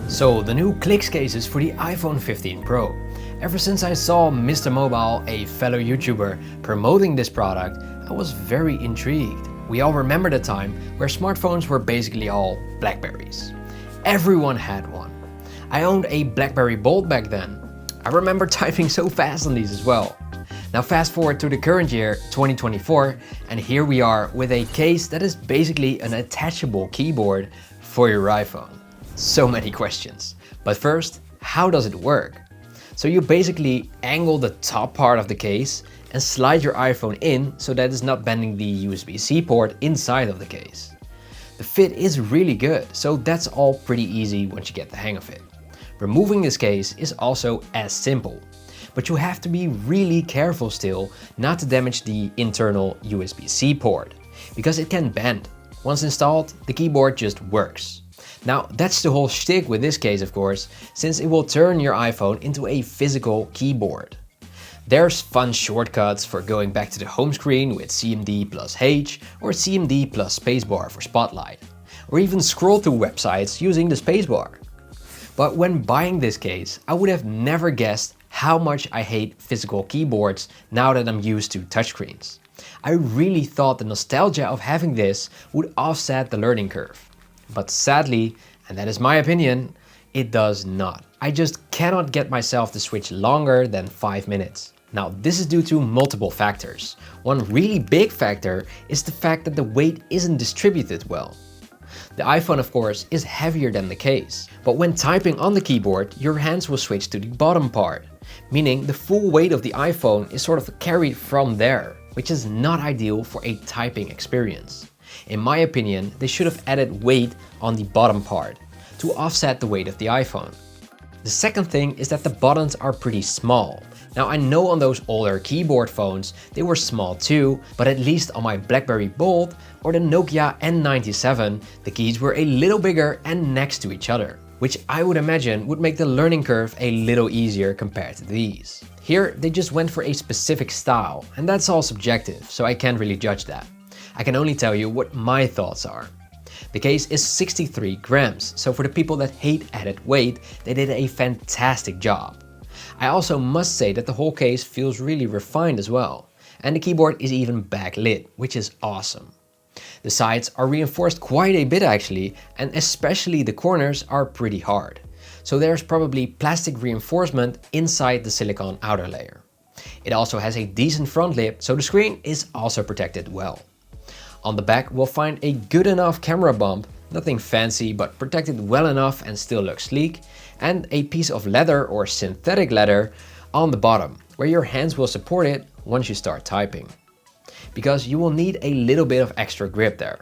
So the new Clicks cases for the iPhone 15 Pro. Ever since I saw Mr. Mobile, a fellow YouTuber, promoting this product, I was very intrigued. We all remember the time where smartphones were basically all Blackberries. Everyone had one. I owned a BlackBerry Bold back then. I remember typing so fast on these as well. Now fast forward to the current year, 2024, and here we are with a case that is basically an attachable keyboard for your iPhone. So many questions. But first, how does it work? So you basically angle the top part of the case and slide your iPhone in so that it's not bending the USB-C port inside of the case. The fit is really good, so that's all pretty easy once you get the hang of it. Removing this case is also as simple, but you have to be really careful still not to damage the internal USB-C port, because it can bend. Once installed, the keyboard just works. Now that's the whole shtick with this case, of course, since it will turn your iPhone into a physical keyboard. There's fun shortcuts for going back to the home screen with CMD plus H or CMD plus spacebar for Spotlight, or even scroll through websites using the spacebar. But when buying this case, I would have never guessed how much I hate physical keyboards now that I'm used to touchscreens. I really thought the nostalgia of having this would offset the learning curve. But sadly, and that is my opinion, it does not. I just cannot get myself to switch longer than 5 minutes. Now this is due to multiple factors. One really big factor is the fact that the weight isn't distributed well. The iPhone, of course, is heavier than the case, but when typing on the keyboard, your hands will switch to the bottom part, meaning the full weight of the iPhone is sort of carried from there, which is not ideal for a typing experience. In my opinion, they should have added weight on the bottom part to offset the weight of the iPhone. The second thing is that the buttons are pretty small. Now I know on those older keyboard phones they were small too, but at least on my BlackBerry Bold or the Nokia N97, the keys were a little bigger and next to each other, which I would imagine would make the learning curve a little easier compared to these. Here they just went for a specific style, and that's all subjective, so I can't really judge that. I can only tell you what my thoughts are. The case is 63 grams, so for the people that hate added weight, they did a fantastic job. I also must say that the whole case feels really refined as well, and the keyboard is even backlit, which is awesome. The sides are reinforced quite a bit actually, and especially the corners are pretty hard. So there's probably plastic reinforcement inside the silicone outer layer. It also has a decent front lip, so the screen is also protected well. On the back we'll find a good enough camera bump, nothing fancy but protected well enough and still looks sleek, and a piece of leather or synthetic leather on the bottom, where your hands will support it once you start typing. Because you will need a little bit of extra grip there.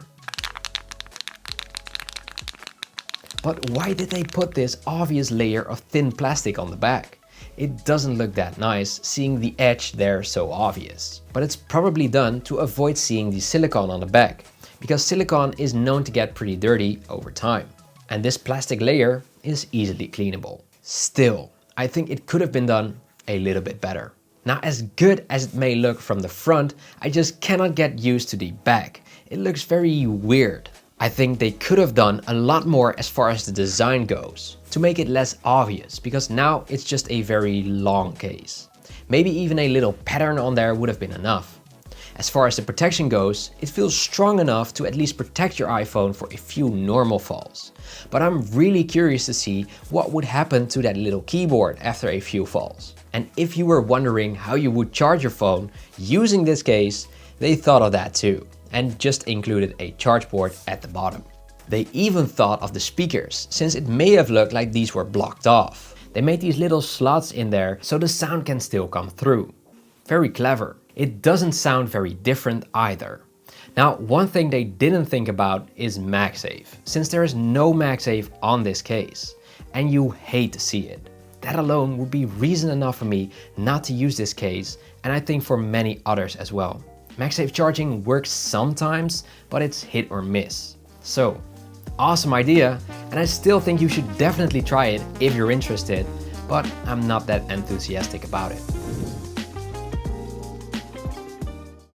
But why did they put this obvious layer of thin plastic on the back? It doesn't look that nice seeing the edge there so obvious. But it's probably done to avoid seeing the silicone on the back, because silicone is known to get pretty dirty over time. And this plastic layer is easily cleanable. Still, I think it could have been done a little bit better. Now, as good as it may look from the front, I just cannot get used to the back. It looks very weird. I think they could have done a lot more as far as the design goes, to make it less obvious, because now it's just a very long case. Maybe even a little pattern on there would have been enough. As far as the protection goes, it feels strong enough to at least protect your iPhone for a few normal falls. But I'm really curious to see what would happen to that little keyboard after a few falls. And if you were wondering how you would charge your phone using this case, they thought of that too, and just included a charge port at the bottom. They even thought of the speakers, since it may have looked like these were blocked off. They made these little slots in there so the sound can still come through. Very clever. It doesn't sound very different either. Now, one thing they didn't think about is MagSafe, since there is no MagSafe on this case, and you hate to see it. That alone would be reason enough for me not to use this case, and I think for many others as well. MagSafe charging works sometimes, but it's hit or miss. So, awesome idea, and I still think you should definitely try it if you're interested, but I'm not that enthusiastic about it.